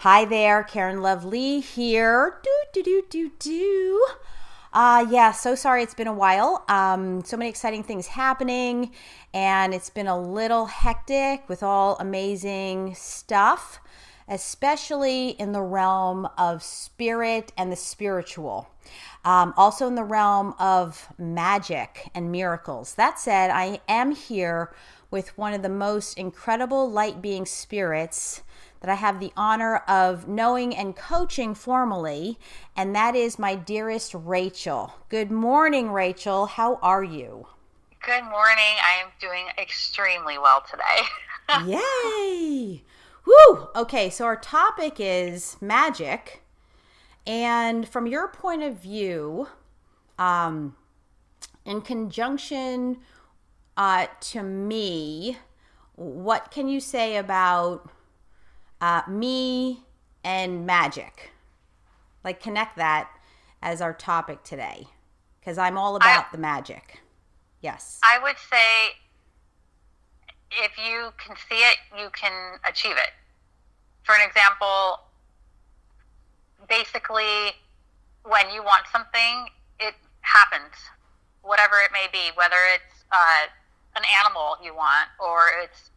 Hi there, Karen Lovely here. So sorry it's been a while. So many exciting things happening, and it's been a little hectic with all amazing stuff, especially in the realm of spirit and the spiritual. Also in the realm of magic and miracles. That said, I am here with one of the most incredible light being spirits that I have the honor of knowing and coaching formally, and that is my dearest Rachel. Good morning, Rachel. How are you? Good morning. I am doing extremely well today. Yay! Woo! Okay, so our topic is magic, and from your point of view, in conjunction to me, what can you say about me and magic? Like, connect that as our topic today, because I'm all about the magic. Yes. I would say if you can see it, you can achieve it. For an example, basically, when you want something, it happens, whatever it may be, whether it's an animal you want, or it's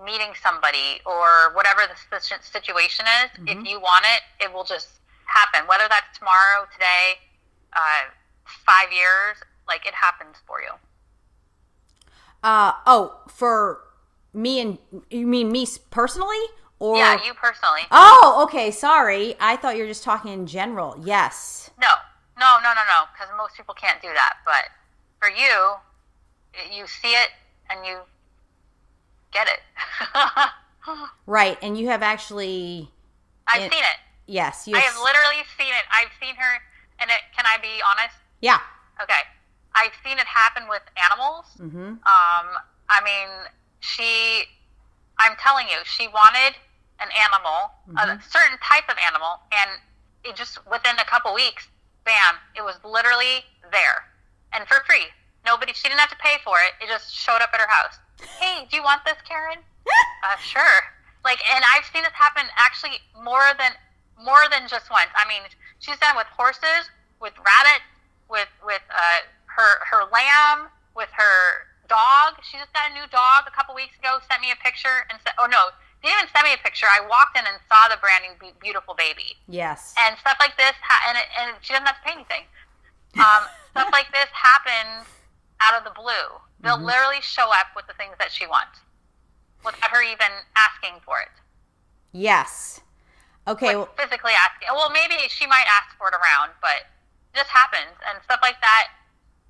meeting somebody, or whatever the situation is. Mm-hmm. If you want it, it will just happen, whether that's tomorrow, today, 5 years, like, it happens for you. For me, and you mean me personally? Or yeah, you personally. Oh, okay, sorry, I thought you were just talking in general. Yes. No, because most people can't do that, but for you, you see it and you get it. Right, and you have actually... I've seen it. Yes. I have literally seen it. I've seen her, and can I be honest? Yeah. Okay. I've seen it happen with animals. Mm-hmm. I'm telling you, she wanted an animal, Mm-hmm. a certain type of animal, and it just, within a couple weeks, bam, it was literally there. And for free. She didn't have to pay for it. It just showed up at her house. Hey, do you want this, Karen? Sure. And I've seen this happen actually more than just once. I mean, she's done with horses, with rabbits, with her lamb, with her dog. She just got a new dog a couple weeks ago, sent me a picture and said, oh no, didn't even send me a picture. I walked in and saw the brand new beautiful baby. Yes. And stuff like this, and she doesn't have to pay anything. Stuff like this happens out of the blue. They'll Mm-hmm. literally show up with the things that she wants without her even asking for it. Yes. Okay. Like, physically asking. Well, maybe she might ask for it around, but it just happens. And stuff like that,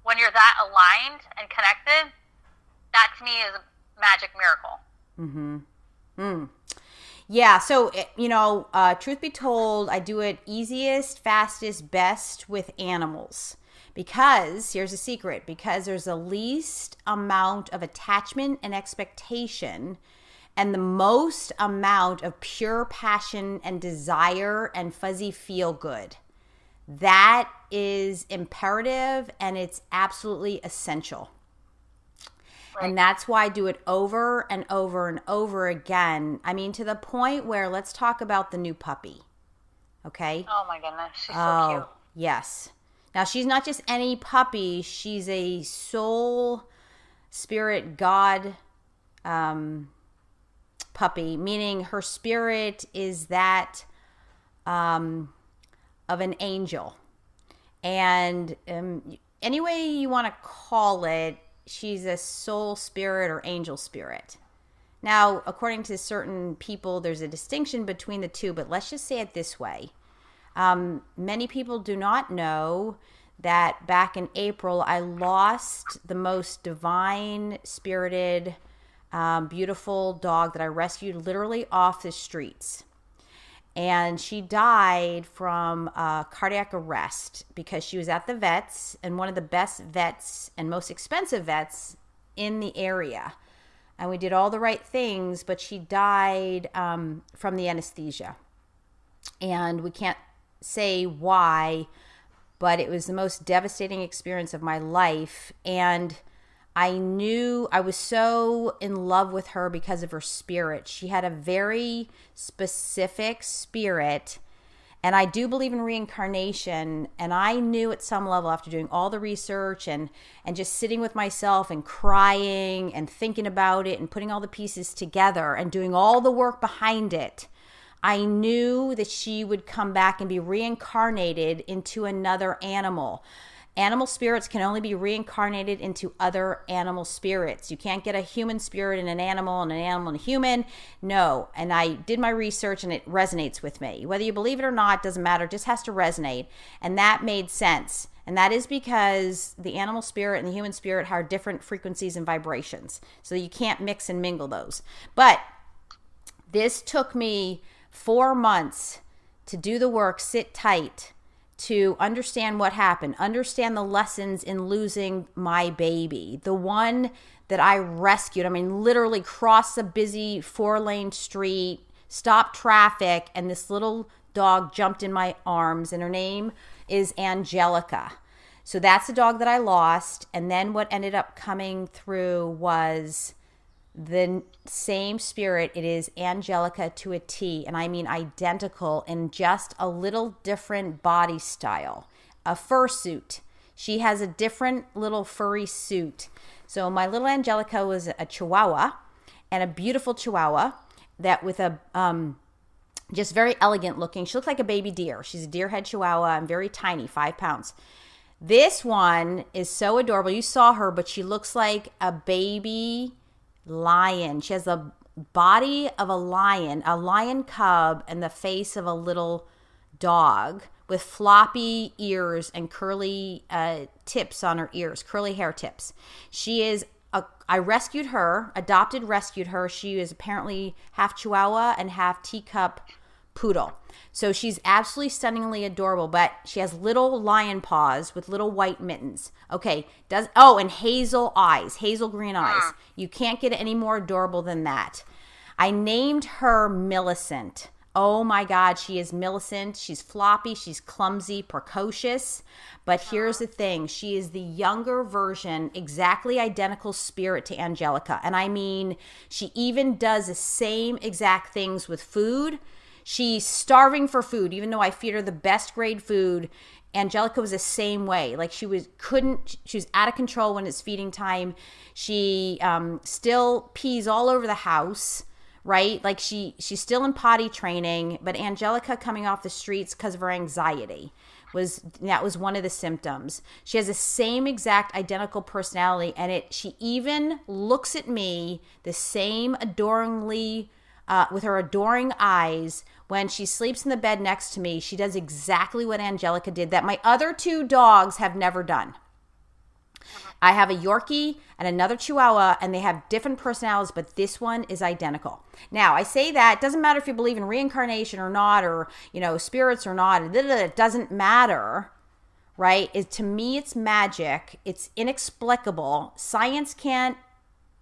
when you're that aligned and connected, that to me is a magic miracle. Mm-hmm. Yeah, so, truth be told, I do it easiest, fastest, best with animals. Because, here's a secret, because there's the least amount of attachment and expectation and the most amount of pure passion and desire and fuzzy feel good. That is imperative, and it's absolutely essential. Right. And that's why I do it over and over and over again. I mean, to the point where, let's talk about the new puppy. Okay? Oh my goodness, she's so cute. Yes. Now, she's not just any puppy. She's a soul, spirit, God puppy, meaning her spirit is that of an angel. And any way you want to call it, she's a soul spirit or angel spirit. Now, according to certain people, there's a distinction between the two, but let's just say it this way. Many people do not know that back in April, I lost the most divine spirited, beautiful dog that I rescued literally off the streets. And she died from cardiac arrest because she was at the vets, and one of the best vets and most expensive vets in the area. And we did all the right things, but she died from the anesthesia. And we can't say why, but it was the most devastating experience of my life. And I knew I was so in love with her because of her spirit. She had a very specific spirit, and I do believe in reincarnation. And I knew at some level, after doing all the research and just sitting with myself and crying and thinking about it and putting all the pieces together and doing all the work behind it, I knew that she would come back and be reincarnated into another animal. Animal spirits can only be reincarnated into other animal spirits. You can't get a human spirit in an animal and an animal in a human. No. And I did my research and it resonates with me. Whether you believe it or not, doesn't matter. It just has to resonate. And that made sense. And that is because the animal spirit and the human spirit have different frequencies and vibrations. So you can't mix and mingle those. But this took me 4 months to do the work, sit tight, to understand what happened, understand the lessons in losing my baby, the one that I rescued. I mean, literally crossed a busy 4-lane street, stopped traffic, and this little dog jumped in my arms, and her name is Angelica. So that's the dog that I lost. And then what ended up coming through was the same spirit. It is Angelica to a T, and I mean identical, in just a little different body style. A fursuit. She has a different little furry suit. So my little Angelica was a Chihuahua, and a beautiful Chihuahua that with a just very elegant looking. She looks like a baby deer. She's a deer head Chihuahua and very tiny, 5 pounds. This one is so adorable. You saw her, but she looks like a baby lion. She has the body of a lion cub, and the face of a little dog with floppy ears and curly tips on her ears, curly hair tips. She is I rescued her, rescued her. She is apparently half Chihuahua and half teacup poodle. So she's absolutely stunningly adorable, but she has little lion paws with little white mittens. Okay, and hazel eyes, hazel green eyes. You can't get any more adorable than that. I named her Millicent. Oh my God, she is Millicent. She's floppy, she's clumsy, precocious. But here's the thing, she is the younger version, exactly identical spirit to Angelica. And I mean, she even does the same exact things with food. She's starving for food, even though I feed her the best grade food. Angelica was the same way. Like she was out of control when it's feeding time. She still pees all over the house, right? Like she's still in potty training, but Angelica coming off the streets because of her anxiety that was one of the symptoms. She has the same exact identical personality, and she even looks at me the same adoringly, with her adoring eyes. When she sleeps in the bed next to me, she does exactly what Angelica did that my other 2 dogs have never done. I have a Yorkie and another Chihuahua, and they have different personalities, but this one is identical. Now, I say that it doesn't matter if you believe in reincarnation or not, or, spirits or not. It doesn't matter, right? To me, it's magic. It's inexplicable. Science can't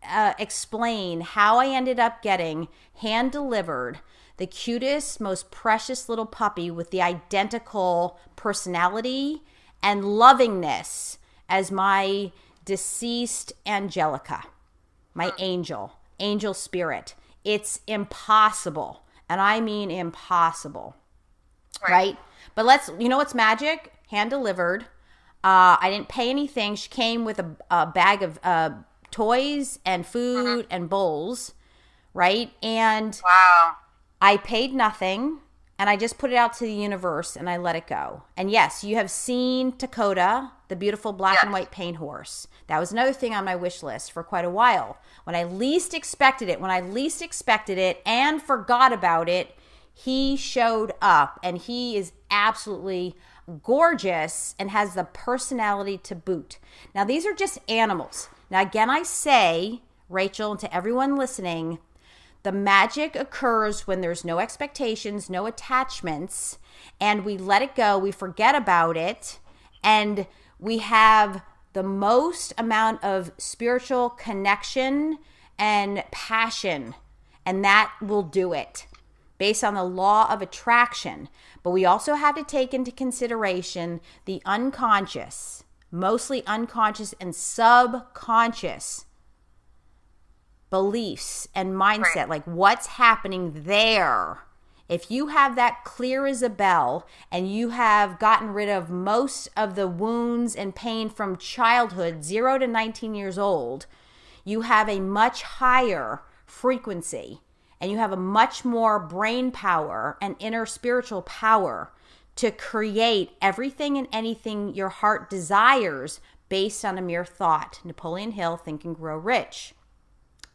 explain how I ended up getting hand-delivered the cutest, most precious little puppy with the identical personality and lovingness as my deceased Angelica, my angel spirit. It's impossible. And I mean impossible. Right? But what's magic? Hand delivered. I didn't pay anything. She came with a bag of toys and food and bowls. Right? And wow. I paid nothing, and I just put it out to the universe, and I let it go. And yes, you have seen Dakota, the beautiful black and white paint horse. That was another thing on my wish list for quite a while. When I least expected it and forgot about it, he showed up, and he is absolutely gorgeous and has the personality to boot. Now, these are just animals. Now, again, I say, Rachel, and to everyone listening, the magic occurs when there's no expectations, no attachments, and we let it go, we forget about it, and we have the most amount of spiritual connection and passion, and that will do it based on the law of attraction. But we also have to take into consideration the unconscious, mostly unconscious and subconscious beliefs and mindset, Right. like what's happening there. If you have that clear as a bell and you have gotten rid of most of the wounds and pain from childhood, 0 to 19 years old, you have a much higher frequency and you have a much more brain power and inner spiritual power to create everything and anything your heart desires based on a mere thought. Napoleon Hill, Think and Grow Rich.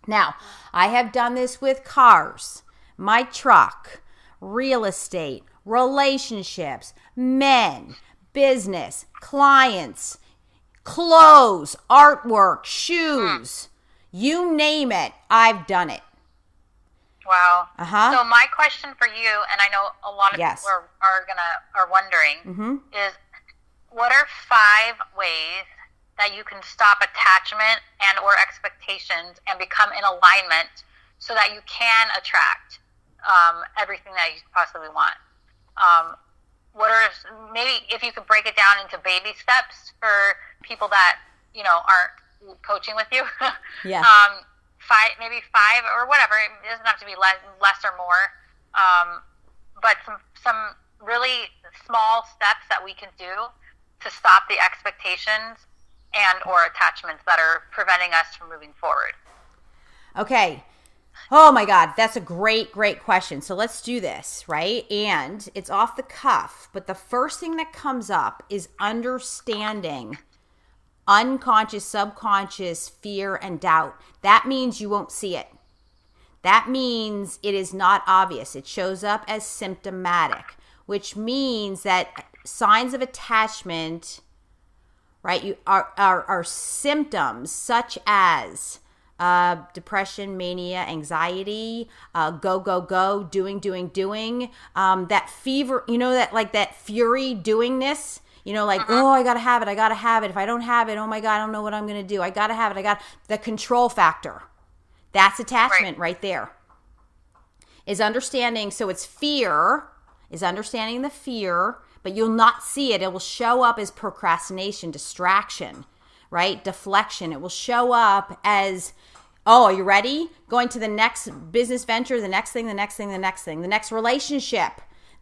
Now, I have done this with cars, my truck, real estate, relationships, men, business, clients, clothes, artwork, shoes, you name it, I've done it. Wow. Uh-huh. So my question for you, and I know a lot of Yes. people are wondering, is what are 5 ways that you can stop attachment and or expectations and become in alignment so that you can attract everything that you possibly want? What are, maybe if you could break it down into baby steps for people that, aren't coaching with you. Yeah. 5 or whatever. It doesn't have to be less or more. But some really small steps that we can do to stop the expectations and or attachments that are preventing us from moving forward. Okay. Oh my God, that's a great question. So let's do this, right? And it's off the cuff, but the first thing that comes up is understanding unconscious, subconscious fear and doubt. That means you won't see it. That means it is not obvious. It shows up as symptomatic, which means that signs of attachment, right, are symptoms such as depression, mania, anxiety, go, doing, that fever, that fury doingness, oh, I gotta have it. If I don't have it, oh my God, I don't know what I'm gonna do. I gotta have it. The control factor. That's attachment right there. Is understanding, so it's fear, is understanding the fear, but you'll not see it. It will show up as procrastination, distraction, right? Deflection. It will show up as, oh, are you ready? Going to the next business venture, the next thing, the next relationship,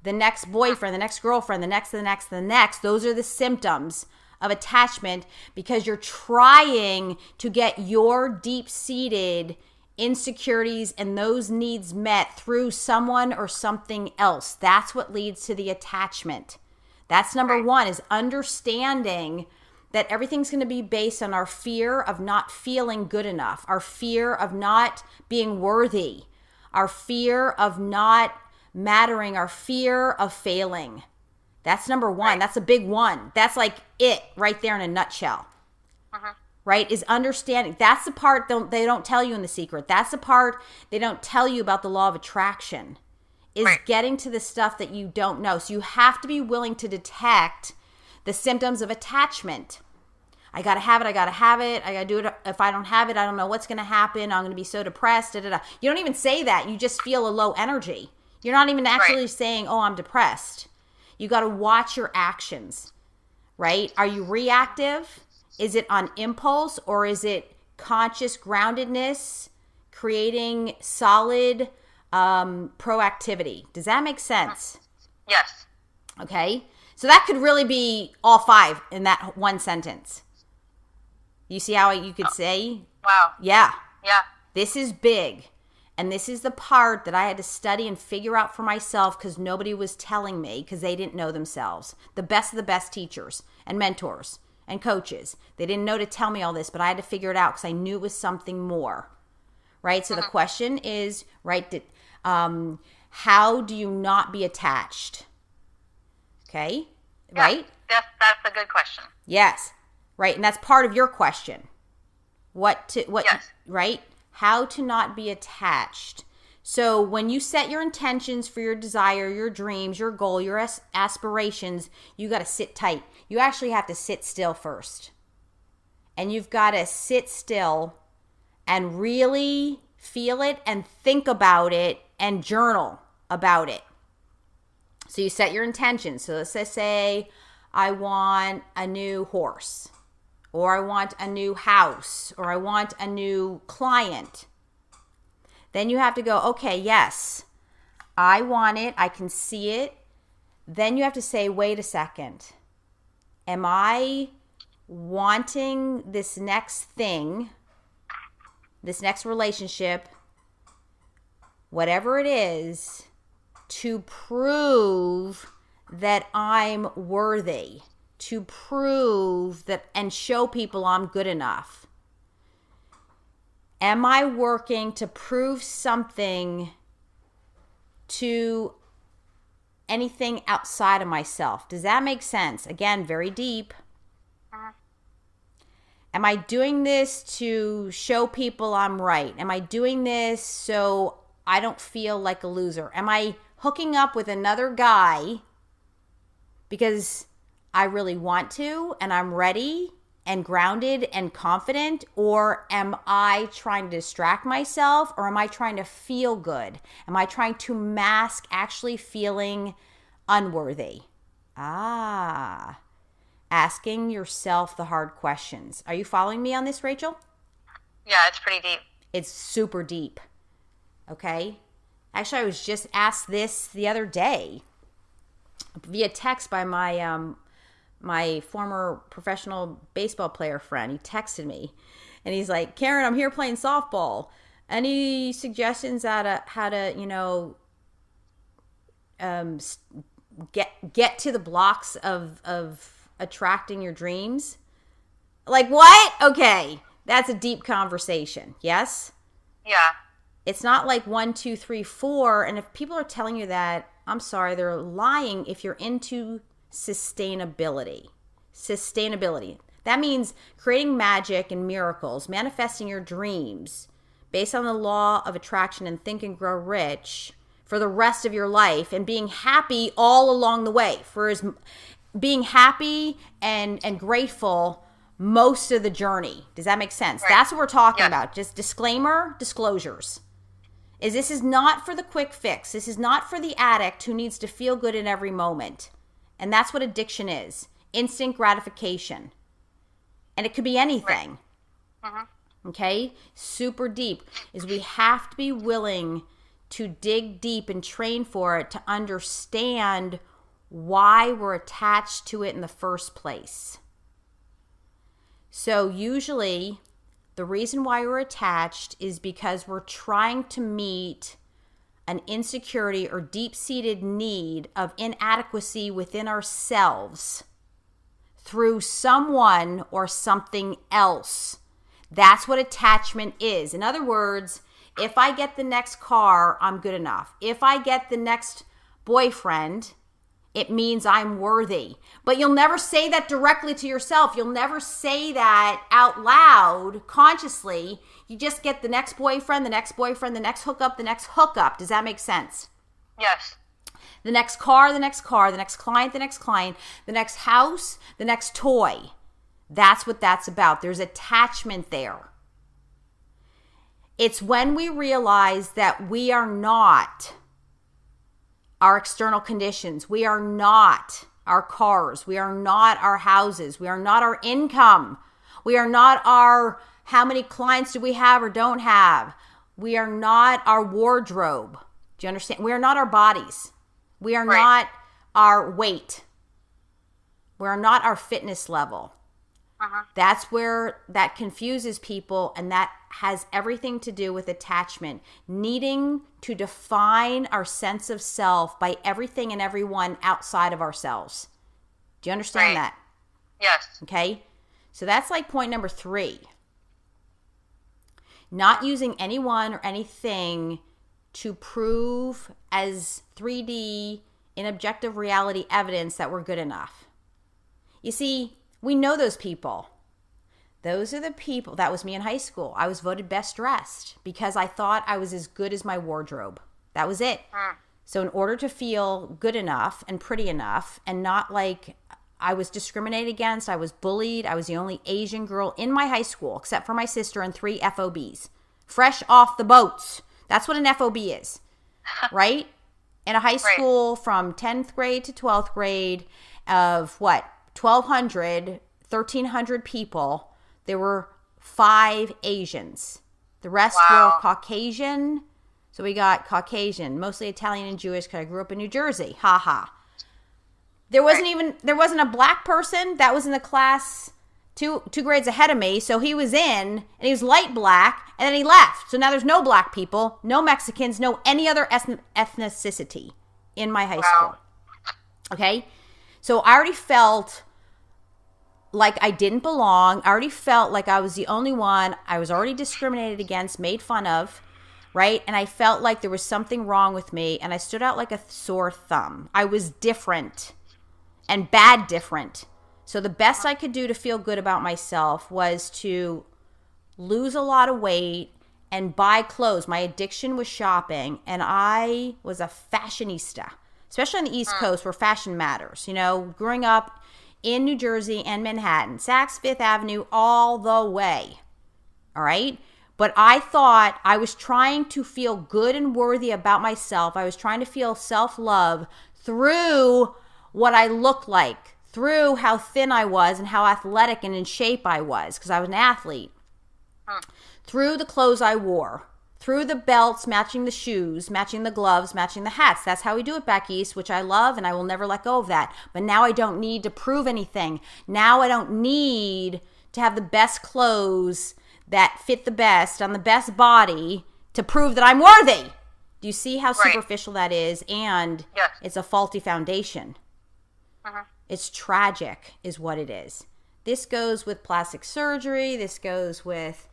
the next boyfriend, the next girlfriend, the next. Those are the symptoms of attachment because you're trying to get your deep-seated insecurities and those needs met through someone or something else. That's what leads to the attachment. That's number one, is understanding that everything's going to be based on our fear of not feeling good enough, our fear of not being worthy, our fear of not mattering, our fear of failing. That's number one. That's a big one. That's like it right there in a nutshell. Right? Is understanding. That's the part they don't tell you in The Secret. That's the part they don't tell you about the law of attraction. Is getting to the stuff that you don't know. So you have to be willing to detect the symptoms of attachment. I gotta have it. I gotta do it. If I don't have it, I don't know what's gonna happen. I'm gonna be so depressed. You don't even say that. You just feel a low energy. You're not even actually saying, oh, I'm depressed. You gotta watch your actions, right? Are you reactive? Is it on impulse, or is it conscious groundedness, creating solid proactivity? Does that make sense? Yes. Okay. So that could really be all 5 in that one sentence. You see how you could say? Wow. Yeah. Yeah. This is big. And this is the part that I had to study and figure out for myself because nobody was telling me because they didn't know themselves. The best of the best teachers and mentors and coaches. They didn't know to tell me all this, but I had to figure it out because I knew it was something more. Right? So the question is, right, how do you not be attached? Okay? Yeah, right? That's a good question. Yes. Right. And that's part of your question. Yes. Right? How to not be attached. So when you set your intentions for your desire, your dreams, your goal, your aspirations, you got to sit tight. You actually have to sit still first. And you've got to sit still and really feel it and think about it and journal about it. So you set your intentions. So let's say I want a new horse. or I want a new house, or I want a new client. Then you have to go, okay, yes, I want it. I can see it. Then you have to say, wait a second. Am I wanting this next thing, this next relationship, whatever it is, to prove that I'm worthy, to prove that and show people I'm good enough? Am I working to prove something to anything outside of myself? Does that make sense? Again, very deep. Am I doing this to show people I'm right? Am I doing this so I don't feel like a loser? Am I hooking up with another guy because I really want to and I'm ready and grounded and confident? Or am I trying to distract myself, or am I trying to feel good? Am I trying to mask actually feeling unworthy? Asking yourself the hard questions. Are you following me on this, Rachel? Yeah, it's pretty deep. It's super deep. Okay? Actually, I was just asked this the other day via text by my former professional baseball player friend. He texted me and he's like, Karen, I'm here playing softball. Any suggestions on how to, get to the blocks of attracting your dreams? Like, what? Okay, that's a deep conversation. Yes? Yeah. It's not like 1, 2, 3, 4. And if people are telling you that, I'm sorry, they're lying if you're into sustainability. That means creating magic and miracles, manifesting your dreams based on the law of attraction and Think and Grow Rich for the rest of your life, and being happy all along the way. Being happy and grateful most of the journey. Does that make sense? Right. That's what we're talking about. Just disclosures. This is not for the quick fix. This is not for the addict who needs to feel good in every moment. And that's what addiction is. Instant gratification. And it could be anything. Right. Mm-hmm. Okay? Super deep. We have to be willing to dig deep and train for it, to understand why we're attached to it in the first place. So usually the reason why we're attached is because we're trying to meet an insecurity or deep-seated need of inadequacy within ourselves through someone or something else. That's what attachment is. In other words, if I get the next car, I'm good enough. If I get the next boyfriend, it means I'm worthy. But you'll never say that directly to yourself. You'll never say that out loud, consciously. You just get the next boyfriend, the next hookup, the next hookup. Does that make sense? Yes. The next car, the next client, the next house, the next toy. That's what that's about. There's attachment there. It's when we realize that we are not our external conditions. We are not our cars. We are not our houses. We are not our income. We are not our how many clients do we have or don't have. We are not our wardrobe. Do you understand? We are not our bodies. We are not our weight. We are not our fitness level. Uh-huh. That's where that confuses people, and that has everything to do with attachment. Needing to define our sense of self by everything and everyone outside of ourselves. Do you understand that? Yes. Okay? So that's like point number 3. Not using anyone or anything to prove as 3D in objective reality evidence that we're good enough. You see, we know those people. Those are the people. That was me in high school. I was voted best dressed because I thought I was as good as my wardrobe. That was it. So in order to feel good enough and pretty enough and not like I was discriminated against, I was bullied, I was the only Asian girl in my high school except for my sister and 3 FOBs. Fresh off the boats. That's what an FOB is, right? In a high school from 10th grade to 12th grade of 1,200, 1,300 people, there were 5 Asians. The rest Wow. were Caucasian. So we got Caucasian, mostly Italian and Jewish, because I grew up in New Jersey. Ha ha. There wasn't a black person that was in the class two grades ahead of me. So he was in, and he was light black, and then he left. So now there's no black people, no Mexicans, no any other ethnicity in my high school. Okay? So I already felt like I didn't belong. I already felt like I was the only one. I was already discriminated against, made fun of, right? And I felt like there was something wrong with me, and I stood out like a sore thumb. I was different and bad different. So the best I could do to feel good about myself was to lose a lot of weight and buy clothes. My addiction was shopping, and I was a fashionista, especially on the East Coast where fashion matters. You know, growing up in New Jersey and Manhattan, Saks Fifth Avenue all the way. All right? But I thought I was trying to feel good and worthy about myself. I was trying to feel self-love through what I looked like, through how thin I was and how athletic and in shape I was, because I was an athlete, through the clothes I wore, through the belts, matching the shoes, matching the gloves, matching the hats. That's how we do it back east, which I love, and I will never let go of that. But now I don't need to prove anything. Now I don't need to have the best clothes that fit the best on the best body to prove that I'm worthy. Do you see how superficial that is? And it's a faulty foundation. It's tragic is what it is. This goes with plastic surgery. This goes with,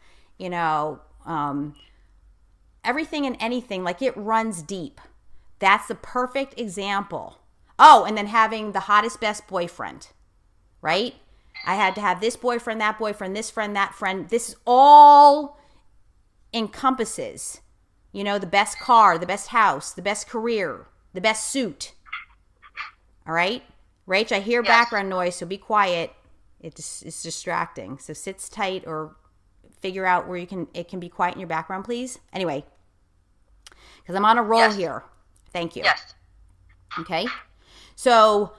everything and anything. Like, it runs deep. That's the perfect example. Oh, and then having the hottest, best boyfriend, right? I had to have this boyfriend, that boyfriend, this friend, that friend. This all encompasses, the best car, the best house, the best career, the best suit. All right? Rach, I hear background noise, so be quiet. It's distracting. So sit tight or figure out where it can be quiet in your background, please. Anyway, because I'm on a roll here. Thank you. Yes. Okay? So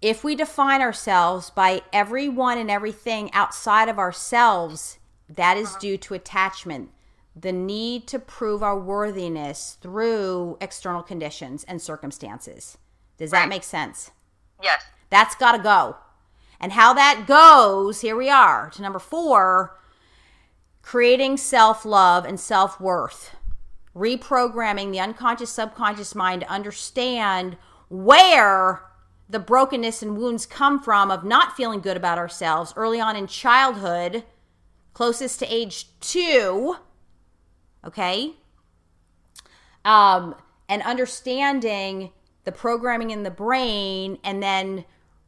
if we define ourselves by everyone and everything outside of ourselves, that is due to attachment. The need to prove our worthiness through external conditions and circumstances. Does that make sense? Yes. That's got to go. And how that goes, here we are to number 4, creating self-love and self-worth. Reprogramming the unconscious, subconscious mind to understand where the brokenness and wounds come from of not feeling good about ourselves early on in childhood, closest to age 2, okay? And understanding the programming in the brain, and then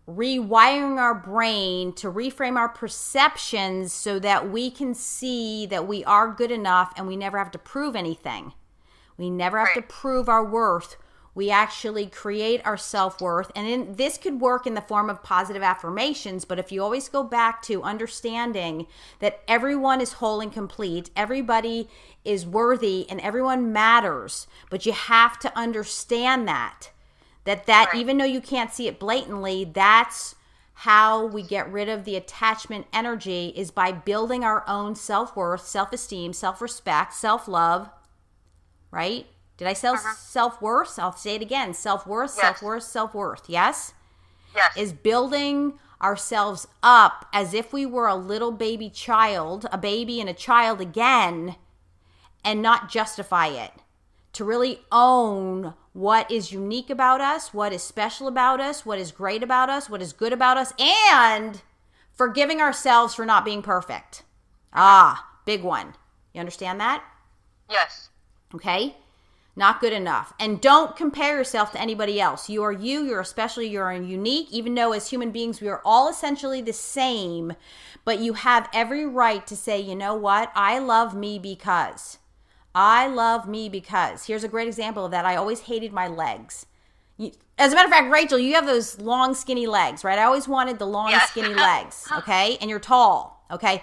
rewiring our brain to reframe our perceptions so that we can see that we are good enough and we never have to prove anything. We never have to prove our worth. We actually create our self-worth. And this could work in the form of positive affirmations, but if you always go back to understanding that everyone is whole and complete, everybody is worthy, and everyone matters, but you have to understand that even though you can't see it blatantly, that's how we get rid of the attachment energy, is by building our own self-worth, self-esteem, self-respect, self-love, right? Did I say self-worth? I'll say it again. Self-worth, self-worth, self-worth. Yes? Yes. Is building ourselves up as if we were a little baby child, a baby and a child again, and not justify it. To really own what is unique about us, what is special about us, what is great about us, what is good about us, and forgiving ourselves for not being perfect. Big one. You understand that? Yes. Okay? Not good enough. And don't compare yourself to anybody else. You are you, you're especially, you're unique, even though as human beings we are all essentially the same, but you have every right to say, you know what? I love me because. I love me because. Here's a great example of that. I always hated my legs. As a matter of fact, Rachel, you have those long, skinny legs, right? I always wanted the long, skinny legs, okay? And you're tall, okay?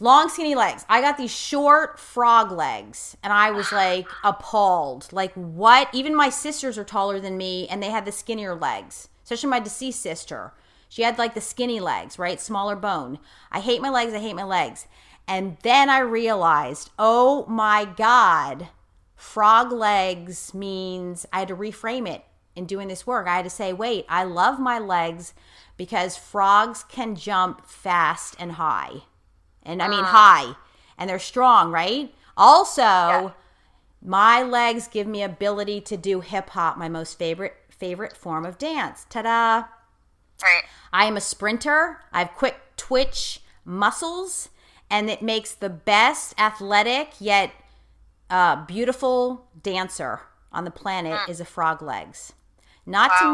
Long, skinny legs. I got these short frog legs, and I was, like, appalled. Like, what? Even my sisters are taller than me, and they had the skinnier legs, especially my deceased sister. She had like the skinny legs, right? Smaller bone. I hate my legs. I hate my legs. And then I realized, oh my God, frog legs means I had to reframe it in doing this work. I had to say, wait, I love my legs because frogs can jump fast and high. And I mean high. And they're strong, right? Also, my legs give me ability to do hip hop, my most favorite form of dance. Ta-da. Right. I am a sprinter. I have quick twitch muscles, and it makes the best athletic yet beautiful dancer on the planet is a frog legs. Not to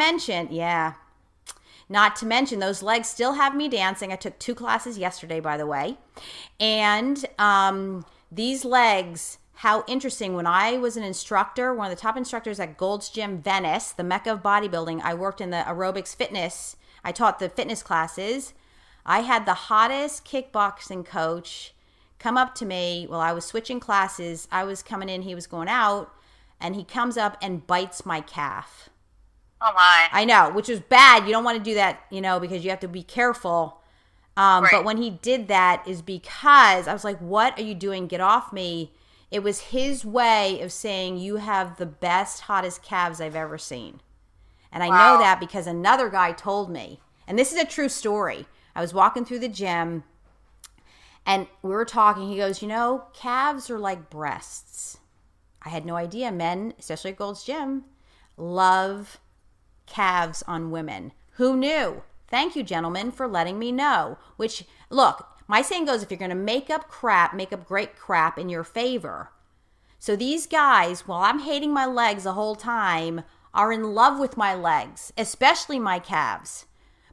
mention those legs still have me dancing. I took 2 classes yesterday, by the way. And these legs, how interesting. When I was an instructor, one of the top instructors at Gold's Gym Venice, the mecca of bodybuilding, I worked in the aerobics fitness. I taught the fitness classes. I had the hottest kickboxing coach come up to me while I was switching classes. I was coming in, he was going out, and he comes up and bites my calf. Oh my. I know, which is bad. You don't want to do that, because you have to be careful. Right. But when he did that is because I was like, what are you doing? Get off me. It was his way of saying, you have the best, hottest calves I've ever seen. And I know that because another guy told me, and this is a true story. I was walking through the gym and we were talking. He goes, calves are like breasts. I had no idea. Men, especially at Gold's Gym, love calves on women. Who knew? Thank you, gentlemen, for letting me know. Which, look, my saying goes, if you're going to make up great crap in your favor. So these guys, while I'm hating my legs the whole time, are in love with my legs, especially my calves.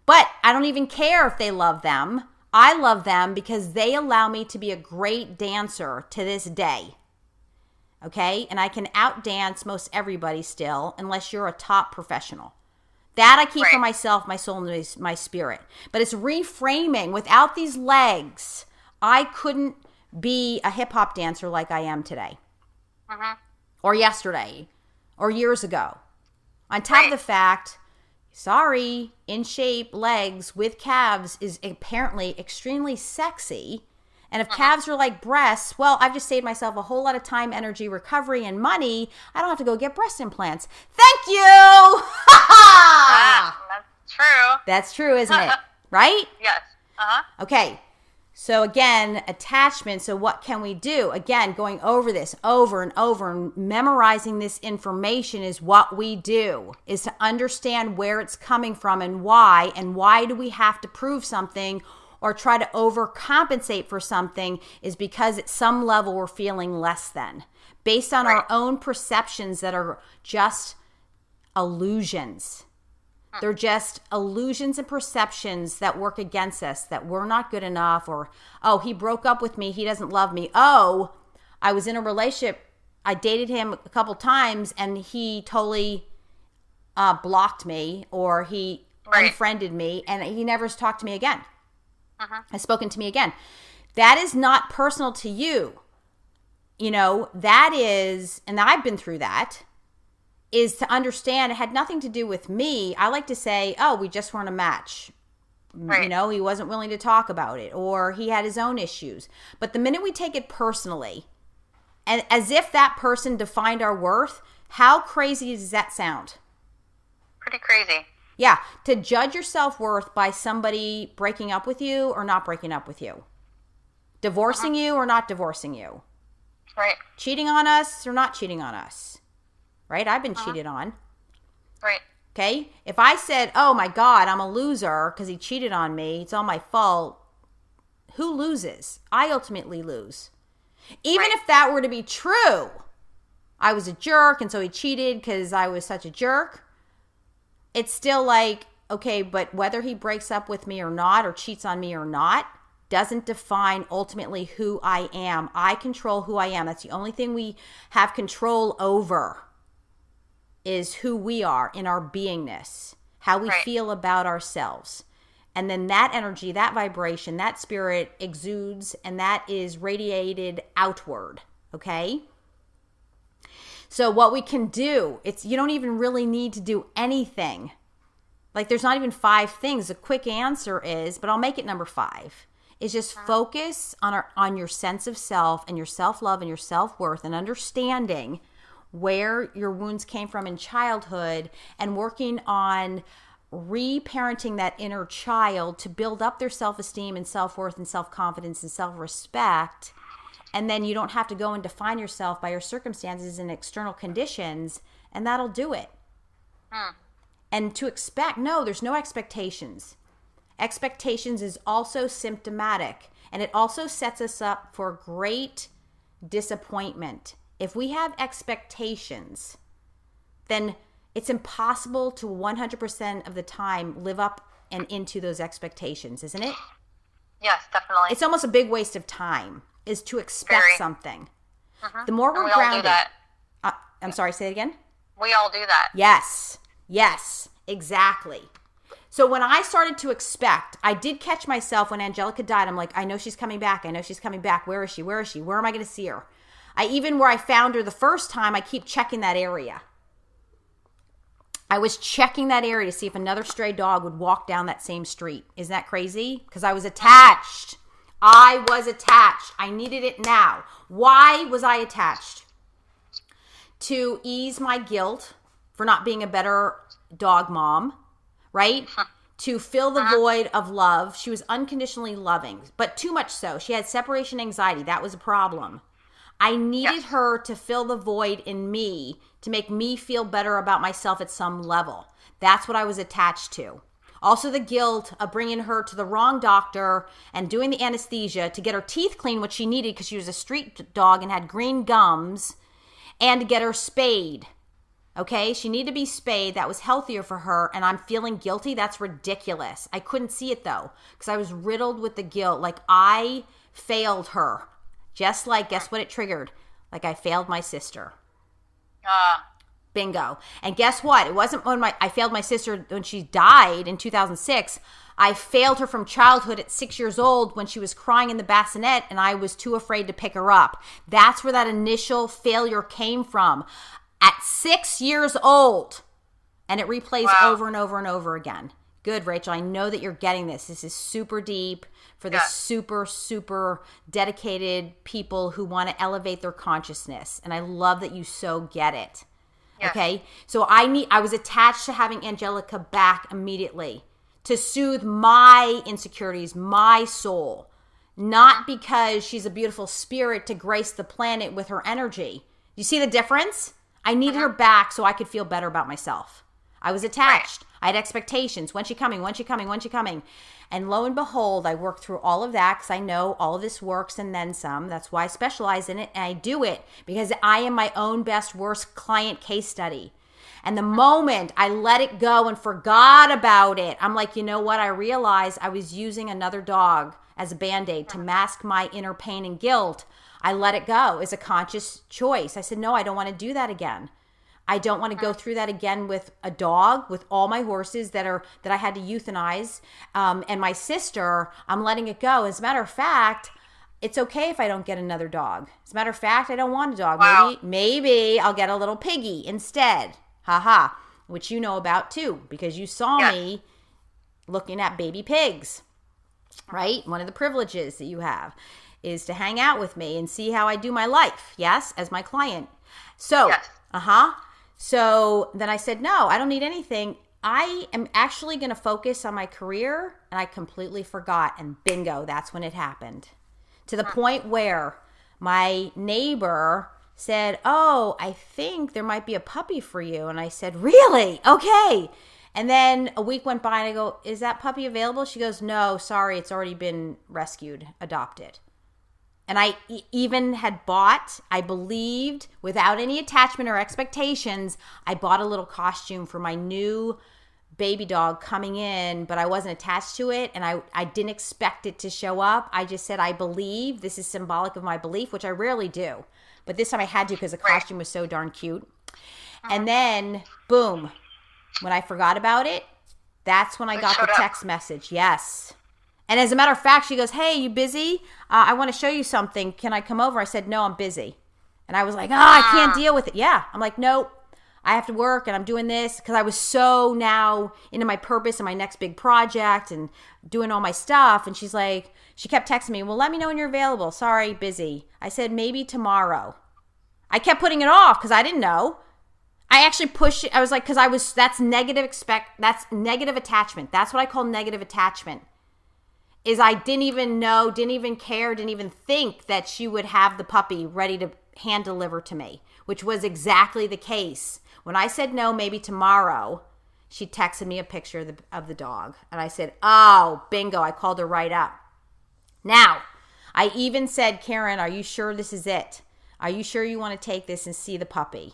But I don't even care if they love them. I love them because they allow me to be a great dancer to this day. Okay? And I can outdance most everybody still, unless you're a top professional. That I keep for myself, my soul, and my spirit. But it's reframing. Without these legs, I couldn't be a hip-hop dancer like I am today. Or yesterday. Or years ago. On top of the fact, in shape legs with calves is apparently extremely sexy. And if calves are like breasts, well, I've just saved myself a whole lot of time, energy, recovery, and money. I don't have to go get breast implants. Thank you! That's true. That's true, isn't it? Right? Yes. Okay. So again, attachment. So what can we do? Again, going over this over and over and memorizing this information is what we do, is to understand where it's coming from and why do we have to prove something or try to overcompensate for something, is because at some level we're feeling less than, based on our own perceptions that are just illusions. They're just illusions and perceptions that work against us, that we're not good enough, or, oh, he broke up with me, he doesn't love me. Oh, I was in a relationship, I dated him a couple times, and he totally blocked me, or he unfriended me, and he never has talked to me again. Has spoken to me again. That is not personal to you. That is, and I've been through that, is to understand it had nothing to do with me. I like to say, oh, we just weren't a match. He wasn't willing to talk about it, or he had his own issues. But the minute we take it personally, and as if that person defined our worth, how crazy does that sound? Pretty crazy. Yeah, to judge your self-worth by somebody breaking up with you or not breaking up with you. Divorcing you or not divorcing you. Right. Cheating on us or not cheating on us. Right? I've been cheated on. Right. Okay? If I said, oh my God, I'm a loser because he cheated on me, it's all my fault, who loses? I ultimately lose. Even if that were to be true, I was a jerk and so he cheated because I was such a jerk. It's still like, okay, but whether he breaks up with me or not, or cheats on me or not, doesn't define ultimately who I am. I control who I am. That's the only thing we have control over, is who we are in our beingness, how we feel about ourselves. And then that energy, that vibration, that spirit exudes, and that is radiated outward, okay? So what we can do, you don't even really need to do anything. Like there's not even 5 things. The quick answer is, but I'll make it number 5, is just focus on your sense of self and your self-love and your self-worth and understanding where your wounds came from in childhood and working on reparenting that inner child to build up their self-esteem and self-worth and self-confidence and self-respect. And then you don't have to go and define yourself by your circumstances and external conditions, and that'll do it. And to expect, no, there's no expectations. Expectations is also symptomatic, and it also sets us up for great disappointment. If we have expectations, then it's impossible to 100% of the time live up and into those expectations, isn't it? Yes, definitely. It's almost a big waste of time, is to expect something. The more we're grounded. All do that. I'm sorry, say it again. We all do that. Yes, exactly. So when I started to expect, I did catch myself when Angelica died. I'm like, I know she's coming back. Where is she? Where am I going to see her? Where I found her the first time, I keep checking that area. I was checking that area to see if another stray dog would walk down that same street. Isn't that crazy? Because I was attached. I needed it now. Why was I attached? To ease my guilt for not being a better dog mom, right? To fill the void of love. She was unconditionally loving, but too much so. She had separation anxiety. That was a problem. I needed her to fill the void in me to make me feel better about myself at some level. That's what I was attached to. Also the guilt of bringing her to the wrong doctor and doing the anesthesia to get her teeth cleaned, which she needed because she was a street dog and had green gums, and to get her spayed. Okay, she needed to be spayed. That was healthier for her, and I'm feeling guilty. That's ridiculous. I couldn't see it though because I was riddled with the guilt. Like I failed her. Just like, guess what it triggered? Like I failed my sister. Bingo. And guess what? It wasn't when I failed my sister when she died in 2006. I failed her from childhood at 6 years old when she was crying in the bassinet and I was too afraid to pick her up. That's where that initial failure came from. At 6 years old. And it replays over and over and over again. Good, Rachel. I know that you're getting this. This is super deep for the super, super dedicated people who want to elevate their consciousness. And I love that you so get it. Yes. Okay? So I was attached to having Angelica back immediately to soothe my insecurities, my soul. Not because she's a beautiful spirit to grace the planet with her energy. You see the difference? I needed her back so I could feel better about myself. I was attached. I had expectations. When's she coming? And lo and behold, I worked through all of that because I know all of this works and then some. That's why I specialize in it. And I do it because I am my own best, worst client case study. And the moment I let it go and forgot about it, I'm like, you know what? I realized I was using another dog as a Band-Aid to mask my inner pain and guilt. I let it go as a conscious choice. I said, no, I don't want to do that again. I don't want to go through that again with a dog, with all my horses that I had to euthanize, and my sister. I'm letting it go. As a matter of fact, it's okay if I don't get another dog. As a matter of fact, I don't want a dog. Wow. Maybe I'll get a little piggy instead. Haha, which you know about too, because you saw me looking at baby pigs, right? One of the privileges that you have is to hang out with me and see how I do my life, yes, as my client. So, So then I said, no, I don't need anything. I am actually going to focus on my career, and I completely forgot, and bingo, that's when it happened. To the point where my neighbor said, oh, I think there might be a puppy for you. And I said, really? Okay. And then a week went by and I go, is that puppy available? She goes, no, sorry, it's already been rescued, adopted. And I even had bought, I believed, without any attachment or expectations, I bought a little costume for my new baby dog coming in, but I wasn't attached to it, and I didn't expect it to show up. I just said, I believe. This is symbolic of my belief, which I rarely do. But this time I had to because the costume was so darn cute. And then, boom, when I forgot about it, that's when I got the text message. Yes. And as a matter of fact, she goes, hey, you busy? I want to show you something. Can I come over? I said, no, I'm busy. And I was like, I can't deal with it. Yeah. I'm like, nope. I have to work and I'm doing this because I was so now into my purpose and my next big project and doing all my stuff. And she's like, she kept texting me, well, let me know when you're available. Sorry, busy. I said, maybe tomorrow. I kept putting it off because I didn't know. I actually pushed it. I was like, that's negative attachment. That's what I call negative attachment. Is I didn't even know, didn't even care, didn't even think that she would have the puppy ready to hand deliver to me, which was exactly the case. When I said no, maybe tomorrow, she texted me a picture of the dog. And I said, oh, bingo. I called her right up. Now, I even said, Karen, are you sure this is it? Are you sure you want to take this and see the puppy?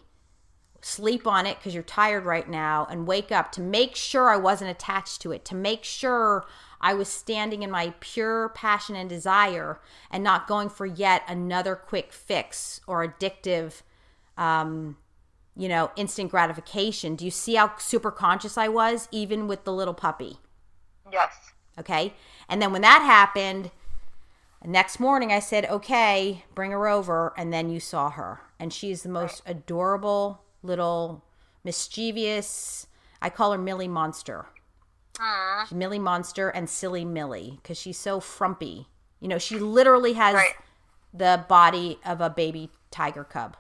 Sleep on it because you're tired right now and wake up to make sure I wasn't attached to it, to make sure I was standing in my pure passion and desire and not going for yet another quick fix or addictive, instant gratification. Do you see how super conscious I was, even with the little puppy? Yes. Okay. And then when that happened, next morning I said, okay, bring her over. And then you saw her. And she's the most adorable little mischievous, I call her Millie Monster. She's Millie Monster and Silly Millie because she's so frumpy. She literally has the body of a baby tiger cub.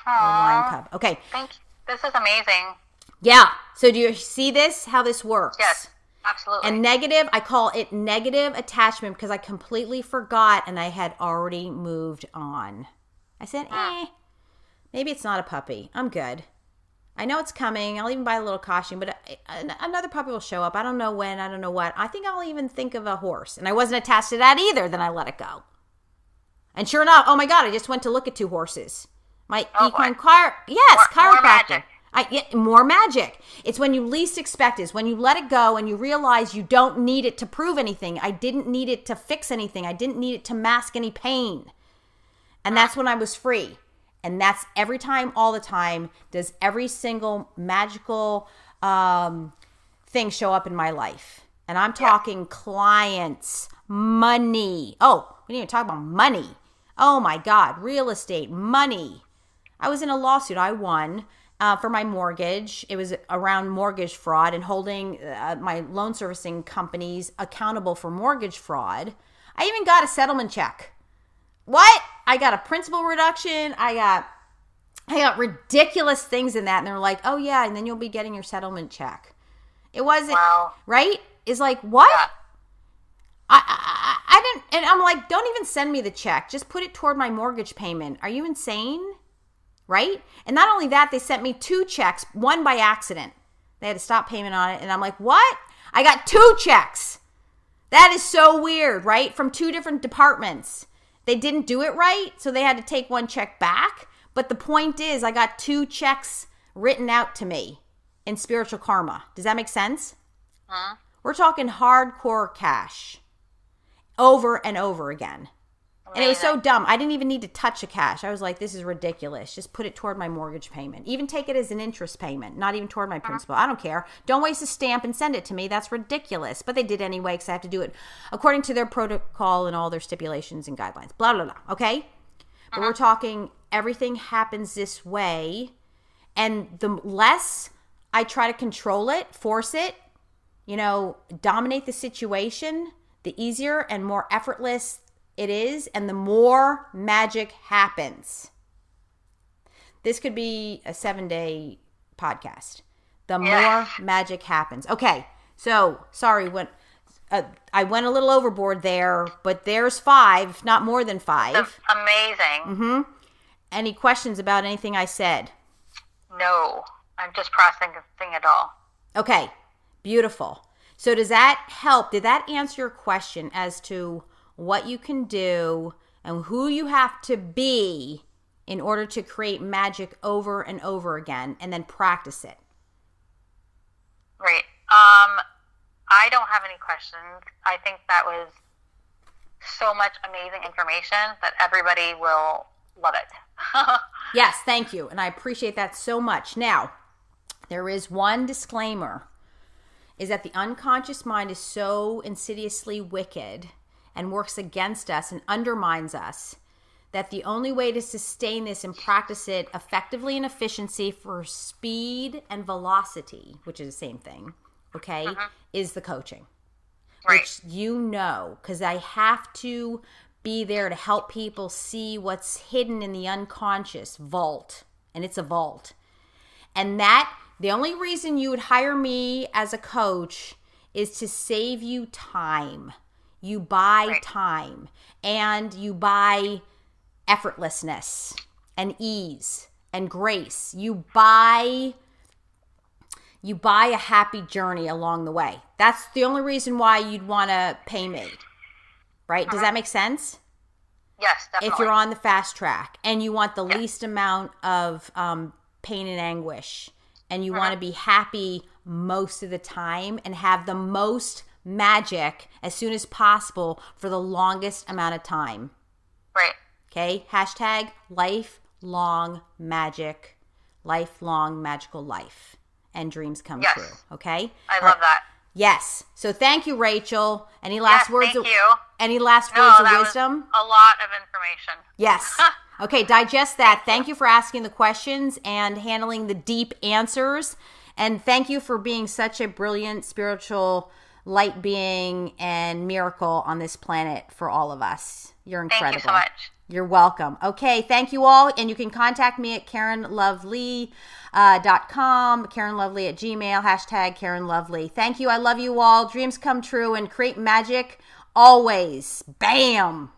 Or lion cub. Okay. Thank you. This is amazing. Yeah. So do you see this? How this works? Yes, absolutely. And negative, I call it negative attachment because I completely forgot and I had already moved on. I said, maybe it's not a puppy. I'm good. I know it's coming. I'll even buy a little costume, but another puppy will show up. I don't know when. I don't know what. I think I'll even think of a horse. And I wasn't attached to that either. Then I let it go. And sure enough, oh my God, I just went to look at 2 horses. My equine chiropractor. More magic. It's when you least expect it. It's when you let it go and you realize you don't need it to prove anything. I didn't need it to fix anything. I didn't need it to mask any pain. And that's when I was free. And that's every time, all the time, does every single magical thing show up in my life. And I'm talking clients, money. Oh, we didn't even talk about money. Oh my God, real estate, money. I was in a lawsuit. I won for my mortgage. It was around mortgage fraud and holding my loan servicing companies accountable for mortgage fraud. I even got a settlement check. What? I got a principal reduction. I got ridiculous things in that. And they're like, oh yeah, and then you'll be getting your settlement check. It wasn't, right? It's like, what? Yeah. I didn't, and I'm like, don't even send me the check. Just put it toward my mortgage payment. Are you insane? Right? And not only that, they sent me 2 checks, one by accident. They had to stop payment on it. And I'm like, what? I got 2 checks. That is so weird, right? From 2 different departments. They didn't do it right, so they had to take 1 check back. But the point is, I got 2 checks written out to me in spiritual karma. Does that make sense? Huh? We're talking hardcore cash. Over and over again. Amazing. And it was so dumb. I didn't even need to touch a cash. I was like, this is ridiculous. Just put it toward my mortgage payment. Even take it as an interest payment, not even toward my principal. I don't care. Don't waste a stamp and send it to me. That's ridiculous. But they did anyway because I have to do it according to their protocol and all their stipulations and guidelines. Blah, blah, blah. Okay? But we're talking everything happens this way. And the less I try to control it, force it, dominate the situation, the easier and more effortless it is, and the more magic happens. This could be a 7-day podcast. The more magic happens. Okay, so sorry, I went a little overboard there, but there's 5, not more than 5. That's amazing. Mm-hmm. Any questions about anything I said? No, I'm just processing it all. Okay, beautiful. So does that help? Did that answer your question as to what you can do and who you have to be in order to create magic over and over again and then practice it? Great. I don't have any questions. I think that was so much amazing information that everybody will love it. Yes, thank you. And I appreciate that so much. Now, there is one disclaimer, is that the unconscious mind is so insidiously wicked and works against us and undermines us that the only way to sustain this and practice it effectively and efficiency for speed and velocity, which is the same thing, okay, is the coaching. Right. Which you know, because I have to be there to help people see what's hidden in the unconscious vault, and it's a vault. And that, the only reason you would hire me as a coach is to save you time. You buy time, and you buy effortlessness and ease and grace. You buy a happy journey along the way. That's the only reason why you'd want to pay me, right? Does that make sense? Yes, definitely. If you're on the fast track and you want the least amount of pain and anguish, and you want to be happy most of the time and have the most magic as soon as possible for the longest amount of time. Right. Okay? Hashtag lifelong magic, lifelong magical life, and dreams come true. Okay? I love that. Yes. So thank you, Rachel. Any last words? Thank you. Any last words of wisdom? Was a lot of information. Yes. Okay, digest that. Thank you for asking the questions and handling the deep answers. And thank you for being such a brilliant spiritual light being and miracle on this planet for all of us. You're incredible. Thank you so much. You're welcome. Okay, thank you all. And you can contact me at KarenLovely.com, KarenLovely@gmail, hashtag KarenLovely. Thank you. I love you all. Dreams come true and create magic always. Bam.